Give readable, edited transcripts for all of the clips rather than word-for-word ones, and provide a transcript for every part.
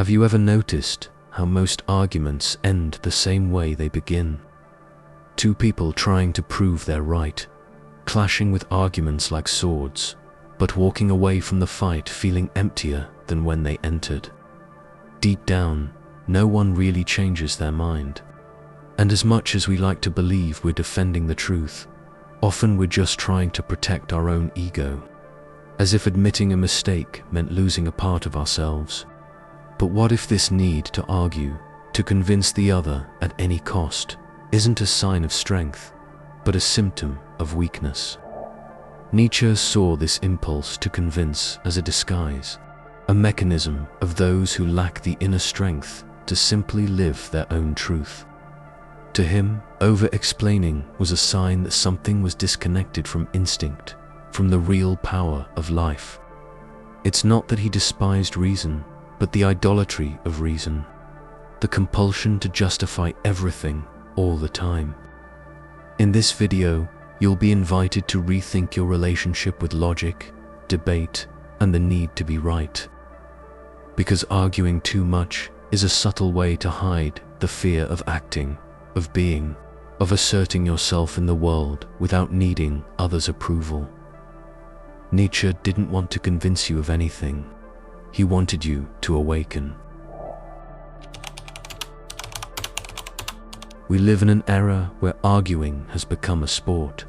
Have you ever noticed how most arguments end the same way they begin? Two people trying to prove they're right, clashing with arguments like swords, but walking away from the fight feeling emptier than when they entered. Deep down, no one really changes their mind. And as much as we like to believe we're defending the truth, often we're just trying to protect our own ego, as if admitting a mistake meant losing a part of ourselves. But what if this need to argue, to convince the other at any cost, isn't a sign of strength, but a symptom of weakness? Nietzsche saw this impulse to convince as a disguise, a mechanism of those who lack the inner strength to simply live their own truth. To him, over-explaining was a sign that something was disconnected from instinct, from the real power of life. It's not that he despised reason, but the idolatry of reason, the compulsion to justify everything all the time. In this video, you'll be invited to rethink your relationship with logic, debate, and the need to be right. Because arguing too much is a subtle way to hide the fear of acting, of being, of asserting yourself in the world without needing others' approval. Nietzsche didn't want to convince you of anything. He wanted you to awaken. We live in an era where arguing has become a sport.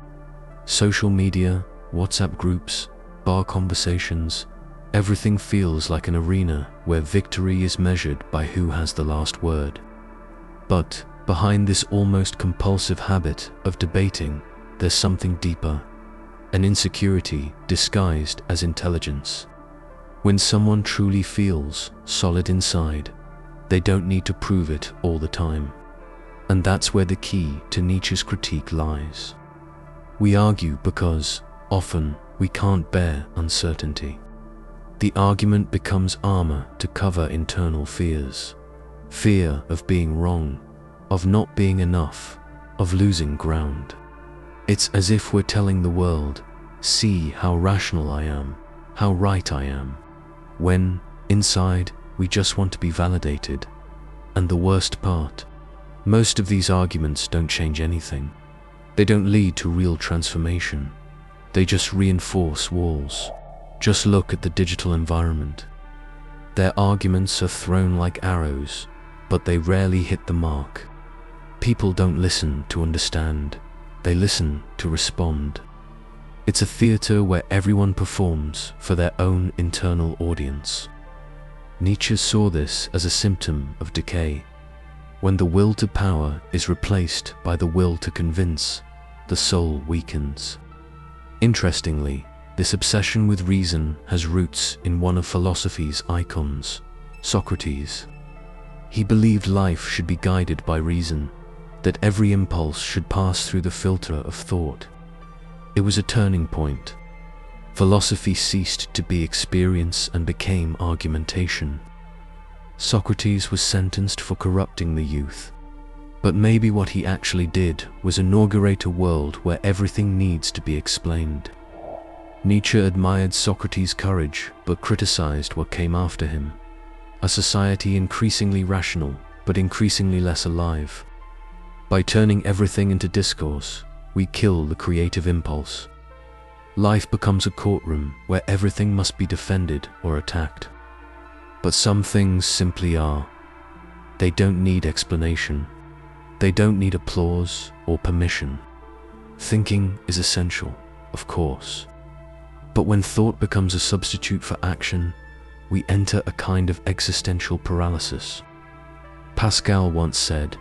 Social media, WhatsApp groups, bar conversations, everything feels like an arena where victory is measured by who has the last word. But behind this almost compulsive habit of debating, there's something deeper, an insecurity disguised as intelligence. When someone truly feels solid inside, they don't need to prove it all the time. And that's where the key to Nietzsche's critique lies. We argue because, often, we can't bear uncertainty. The argument becomes armor to cover internal fears. Fear of being wrong, of not being enough, of losing ground. It's as if we're telling the world, see how rational I am, how right I am, when, inside, we just want to be validated. And the worst part, most of these arguments don't change anything. They don't lead to real transformation. They just reinforce walls. Just look at the digital environment. Their arguments are thrown like arrows, but they rarely hit the mark. People don't listen to understand. They listen to respond. It's a theater where everyone performs for their own internal audience. Nietzsche saw this as a symptom of decay. When the will to power is replaced by the will to convince, the soul weakens. Interestingly, this obsession with reason has roots in one of philosophy's icons, Socrates. He believed life should be guided by reason, that every impulse should pass through the filter of thought. It was a turning point. Philosophy ceased to be experience and became argumentation. Socrates was sentenced for corrupting the youth. But maybe what he actually did was inaugurate a world where everything needs to be explained. Nietzsche admired Socrates' courage, but criticized what came after him. A society increasingly rational, but increasingly less alive. By turning everything into discourse, we kill the creative impulse. Life becomes a courtroom where everything must be defended or attacked. But some things simply are. They don't need explanation. They don't need applause or permission. Thinking is essential, of course. But when thought becomes a substitute for action, we enter a kind of existential paralysis. Pascal once said,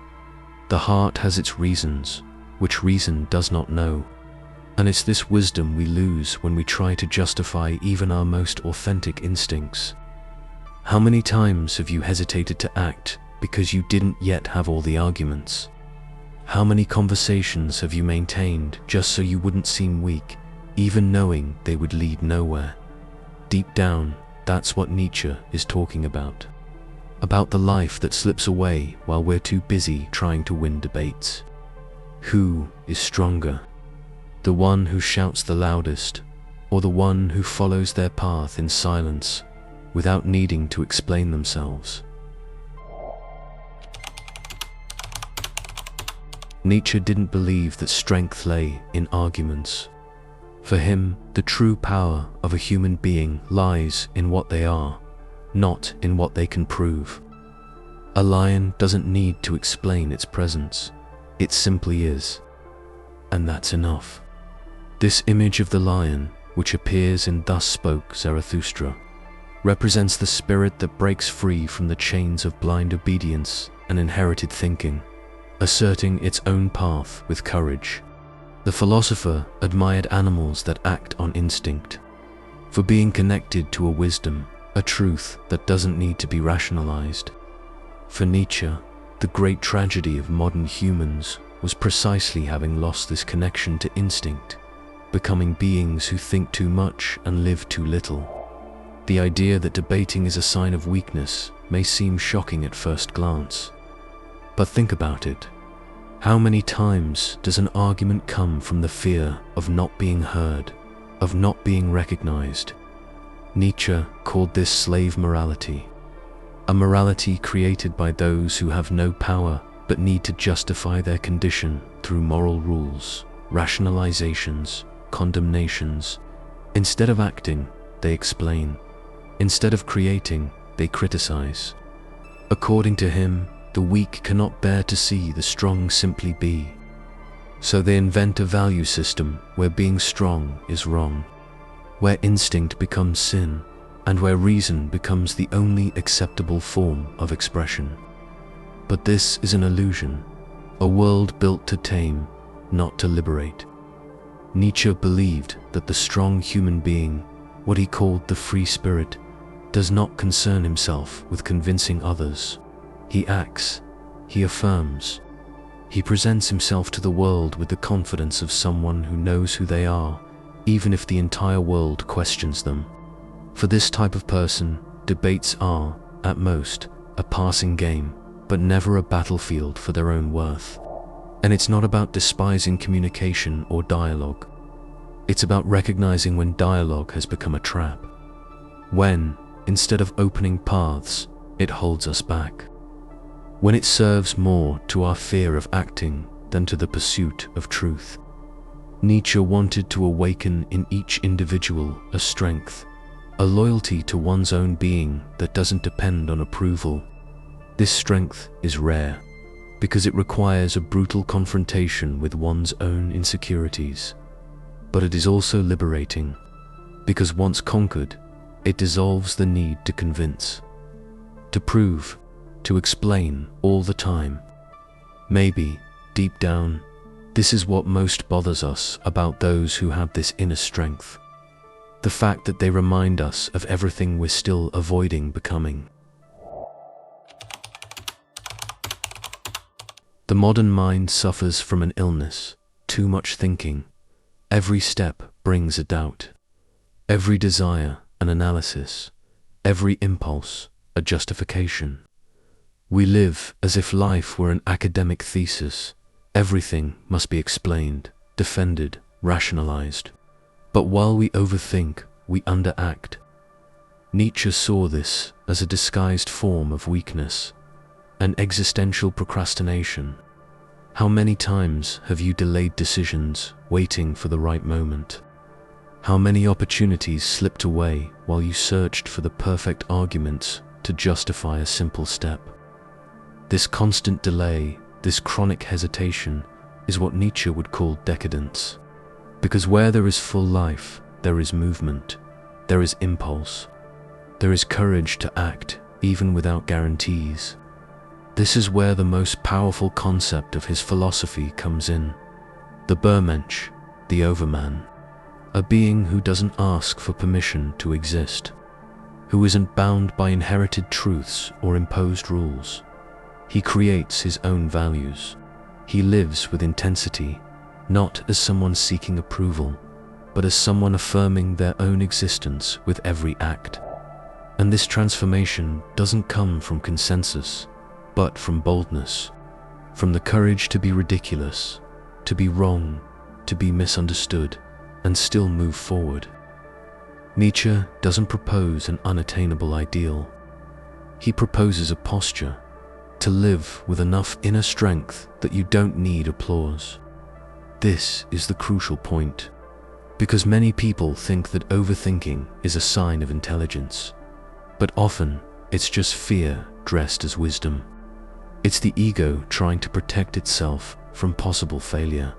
"The heart has its reasons, which reason does not know." And it's this wisdom we lose when we try to justify even our most authentic instincts. How many times have you hesitated to act because you didn't yet have all the arguments? How many conversations have you maintained just so you wouldn't seem weak, even knowing they would lead nowhere? Deep down, that's what Nietzsche is talking about. About the life that slips away while we're too busy trying to win debates. Who is stronger? The one who shouts the loudest, or the one who follows their path in silence, without needing to explain themselves? Nietzsche didn't believe that strength lay in arguments. For him, the true power of a human being lies in what they are, not in what they can prove. A lion doesn't need to explain its presence. It simply is. And that's enough. This image of the lion, which appears in Thus Spoke Zarathustra, represents the spirit that breaks free from the chains of blind obedience and inherited thinking, asserting its own path with courage. The philosopher admired animals that act on instinct, for being connected to a wisdom, a truth that doesn't need to be rationalized. For Nietzsche, the great tragedy of modern humans was precisely having lost this connection to instinct, becoming beings who think too much and live too little. The idea that debating is a sign of weakness may seem shocking at first glance. But think about it. How many times does an argument come from the fear of not being heard, of not being recognized? Nietzsche called this slave morality, a morality created by those who have no power but need to justify their condition through moral rules, rationalizations, condemnations. Instead of acting, they explain. Instead of creating, they criticize. According to him, the weak cannot bear to see the strong simply be. So they invent a value system where being strong is wrong, where instinct becomes sin, and where reason becomes the only acceptable form of expression. But this is an illusion, a world built to tame, not to liberate. Nietzsche believed that the strong human being, what he called the free spirit, does not concern himself with convincing others. He acts, he affirms, he presents himself to the world with the confidence of someone who knows who they are, even if the entire world questions them. For this type of person, debates are, at most, a passing game, but never a battlefield for their own worth. And it's not about despising communication or dialogue. It's about recognizing when dialogue has become a trap. When, instead of opening paths, it holds us back. When it serves more to our fear of acting than to the pursuit of truth. Nietzsche wanted to awaken in each individual a strength, a loyalty to one's own being that doesn't depend on approval. This strength is rare, because it requires a brutal confrontation with one's own insecurities. But it is also liberating, because once conquered, it dissolves the need to convince, to prove, to explain all the time. Maybe, deep down, this is what most bothers us about those who have this inner strength. The fact that they remind us of everything we're still avoiding becoming. The modern mind suffers from an illness, too much thinking. Every step brings a doubt. Every desire, an analysis. Every impulse, a justification. We live as if life were an academic thesis. Everything must be explained, defended, rationalized. But while we overthink, we underact. Nietzsche saw this as a disguised form of weakness, an existential procrastination. How many times have you delayed decisions, waiting for the right moment? How many opportunities slipped away while you searched for the perfect arguments to justify a simple step? This constant delay, this chronic hesitation, is what Nietzsche would call decadence. Because where there is full life, there is movement, there is impulse, there is courage to act even without guarantees. This is where the most powerful concept of his philosophy comes in. The Übermensch, the overman, a being who doesn't ask for permission to exist, who isn't bound by inherited truths or imposed rules. He creates his own values. He lives with intensity, not as someone seeking approval, but as someone affirming their own existence with every act. And this transformation doesn't come from consensus, but from boldness, from the courage to be ridiculous, to be wrong, to be misunderstood, and still move forward. Nietzsche doesn't propose an unattainable ideal. He proposes a posture to live with enough inner strength that you don't need applause. This is the crucial point, because many people think that overthinking is a sign of intelligence, but often it's just fear dressed as wisdom. It's the ego trying to protect itself from possible failure.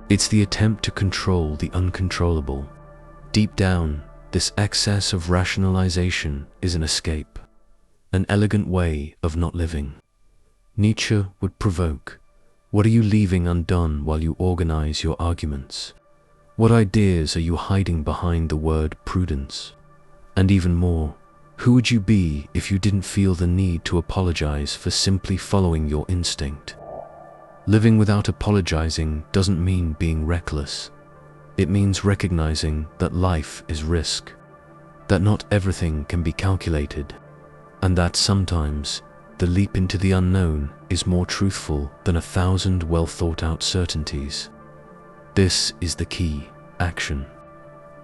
It's the attempt to control the uncontrollable. Deep down, this excess of rationalization is an escape, an elegant way of not living. Nietzsche would provoke, what are you leaving undone while you organize your arguments? What ideas are you hiding behind the word prudence? And even more, who would you be if you didn't feel the need to apologize for simply following your instinct? Living without apologizing doesn't mean being reckless. It means recognizing that life is risk, that not everything can be calculated, and that sometimes the leap into the unknown is more truthful than 1,000 well-thought-out certainties. This is the key: action.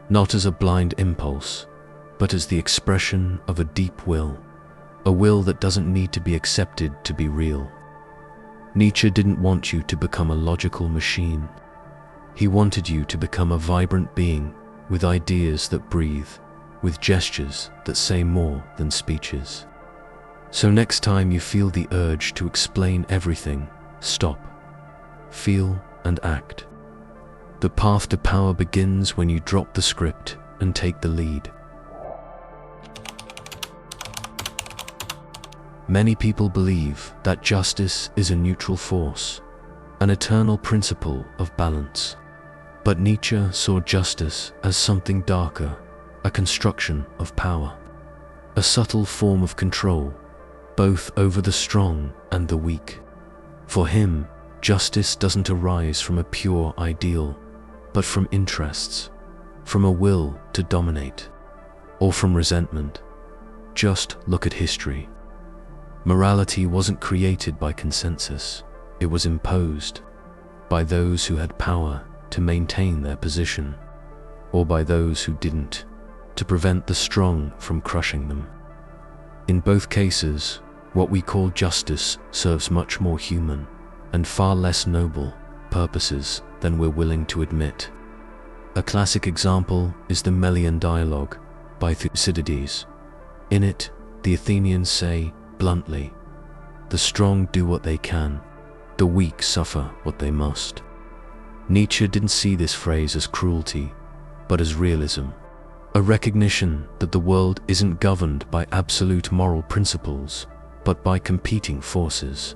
Not as a blind impulse, but as the expression of a deep will, a will that doesn't need to be accepted to be real. Nietzsche didn't want you to become a logical machine. He wanted you to become a vibrant being with ideas that breathe, with gestures that say more than speeches. So next time you feel the urge to explain everything, stop, feel, and act. The path to power begins when you drop the script and take the lead. Many people believe that justice is a neutral force, an eternal principle of balance. But Nietzsche saw justice as something darker, a construction of power, a subtle form of control, both over the strong and the weak. For him, justice doesn't arise from a pure ideal, but from interests, from a will to dominate, or from resentment. Just look at history. Morality wasn't created by consensus, it was imposed by those who had power to maintain their position, or by those who didn't, to prevent the strong from crushing them. In both cases, what we call justice serves much more human and far less noble purposes than we're willing to admit. A classic example is the Melian dialogue by Thucydides. In it, the Athenians say, bluntly, the strong do what they can, the weak suffer what they must. Nietzsche didn't see this phrase as cruelty, but as realism, a recognition that the world isn't governed by absolute moral principles, but by competing forces.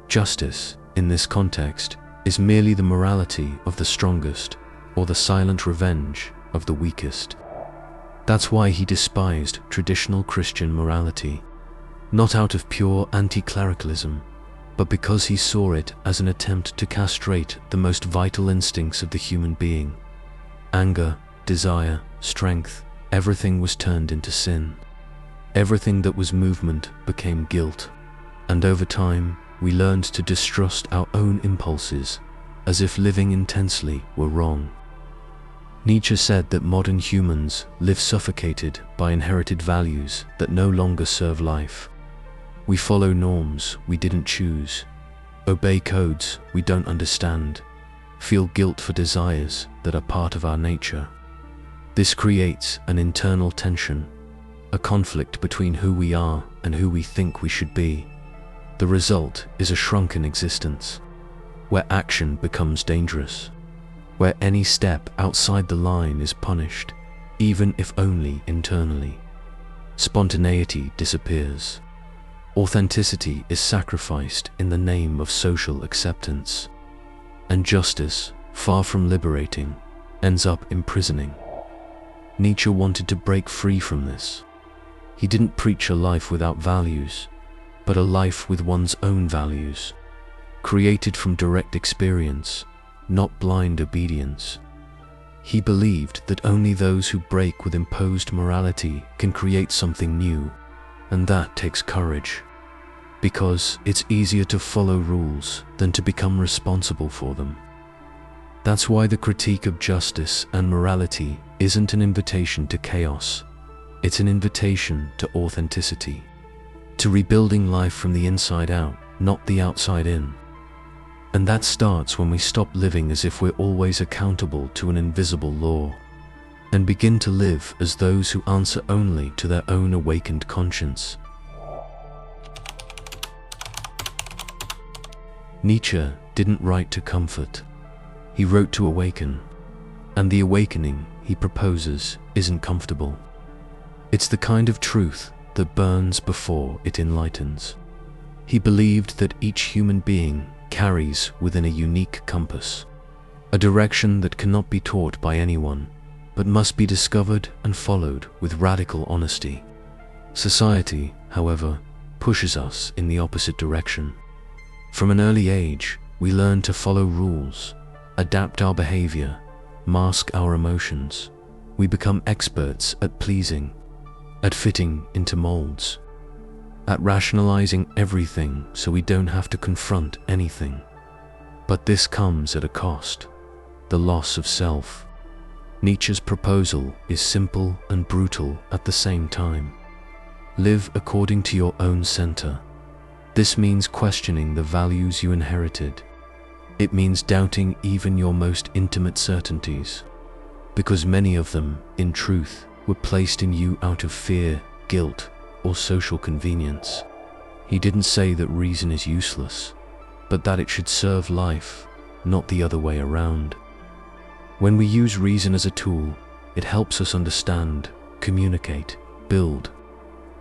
Justice, in this context, is merely the morality of the strongest, or the silent revenge of the weakest. That's why he despised traditional Christian morality, not out of pure anti-clericalism, but because he saw it as an attempt to castrate the most vital instincts of the human being. Anger, desire, strength, everything was turned into sin. Everything that was movement became guilt, and over time, we learned to distrust our own impulses, as if living intensely were wrong. Nietzsche said that modern humans live suffocated by inherited values that no longer serve life. We follow norms we didn't choose, obey codes we don't understand, feel guilt for desires that are part of our nature. This creates an internal tension, a conflict between who we are and who we think we should be. The result is a shrunken existence, where action becomes dangerous, where any step outside the line is punished, even if only internally. Spontaneity disappears. Authenticity is sacrificed in the name of social acceptance. And justice, far from liberating, ends up imprisoning. Nietzsche wanted to break free from this. He didn't preach a life without values, but a life with one's own values, created from direct experience, not blind obedience. He believed that only those who break with imposed morality can create something new, and that takes courage, because it's easier to follow rules than to become responsible for them. That's why the critique of justice and morality isn't an invitation to chaos, it's an invitation to authenticity. to rebuilding life from the inside out, not the outside in. And that starts when we stop living as if we're always accountable to an invisible law, and begin to live as those who answer only to their own awakened conscience. Nietzsche didn't write to comfort. He wrote to awaken. And the awakening he proposes isn't comfortable. It's the kind of truth that burns before it enlightens. He believed that each human being carries within a unique compass, a direction that cannot be taught by anyone, but must be discovered and followed with radical honesty. Society, however, pushes us in the opposite direction. From an early age, we learn to follow rules, adapt our behavior, mask our emotions. We become experts at pleasing, at fitting into molds, at rationalizing everything so we don't have to confront anything. But this comes at a cost, the loss of self. Nietzsche's proposal is simple and brutal at the same time. Live according to your own center. This means questioning the values you inherited. It means doubting even your most intimate certainties, because many of them, in truth, were placed in you out of fear, guilt, or social convenience. He didn't say that reason is useless, but that it should serve life, not the other way around. When we use reason as a tool, it helps us understand, communicate, build.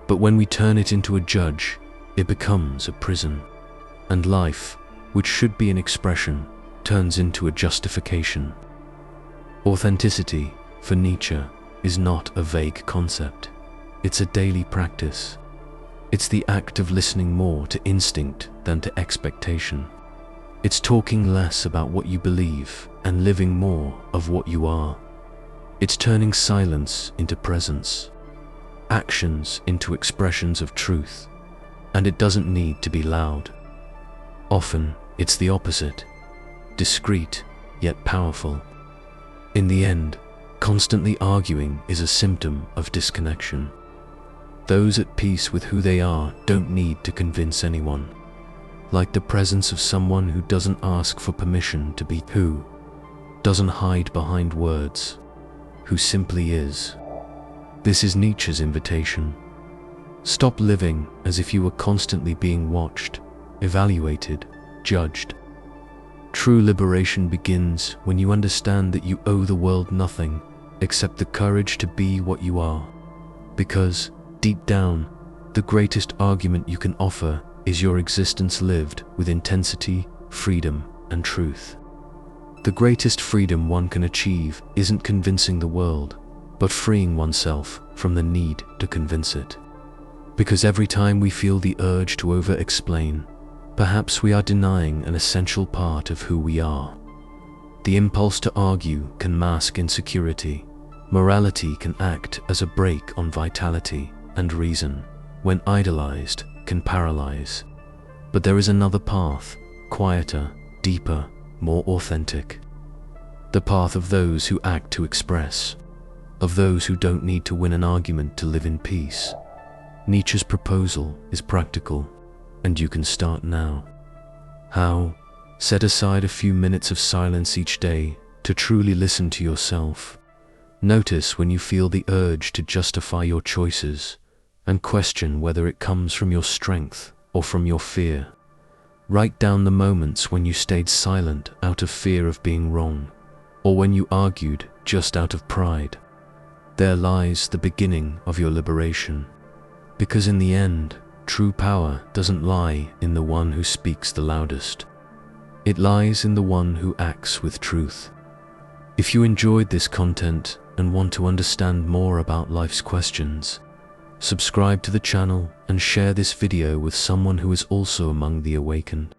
But when we turn it into a judge, it becomes a prison. And life, which should be an expression, turns into a justification. Authenticity, for Nietzsche, is not a vague concept. It's a daily practice. It's the act of listening more to instinct than to expectation. It's talking less about what you believe and living more of what you are. It's turning silence into presence, actions into expressions of truth, and it doesn't need to be loud. Often, it's the opposite, discreet yet powerful. In the end, constantly arguing is a symptom of disconnection. Those at peace with who they are don't need to convince anyone. Like the presence of someone who doesn't ask for permission to be who, doesn't hide behind words, who simply is. This is Nietzsche's invitation. Stop living as if you were constantly being watched, evaluated, judged. True liberation begins when you understand that you owe the world nothing except the courage to be what you are. Because, deep down, the greatest argument you can offer is your existence lived with intensity, freedom, and truth. The greatest freedom one can achieve isn't convincing the world, but freeing oneself from the need to convince it. Because every time we feel the urge to over-explain, perhaps we are denying an essential part of who we are. The impulse to argue can mask insecurity. Morality can act as a brake on vitality, and reason, when idolized, can paralyze. But there is another path, quieter, deeper, more authentic. The path of those who act to express, of those who don't need to win an argument to live in peace. Nietzsche's proposal is practical, and you can start now. How? Set aside a few minutes of silence each day to truly listen to yourself. Notice when you feel the urge to justify your choices, and question whether it comes from your strength or from your fear. Write down the moments when you stayed silent out of fear of being wrong, or when you argued just out of pride. There lies the beginning of your liberation. Because in the end, true power doesn't lie in the one who speaks the loudest. It lies in the one who acts with truth. If you enjoyed this content and want to understand more about life's questions, subscribe to the channel and share this video with someone who is also among the awakened.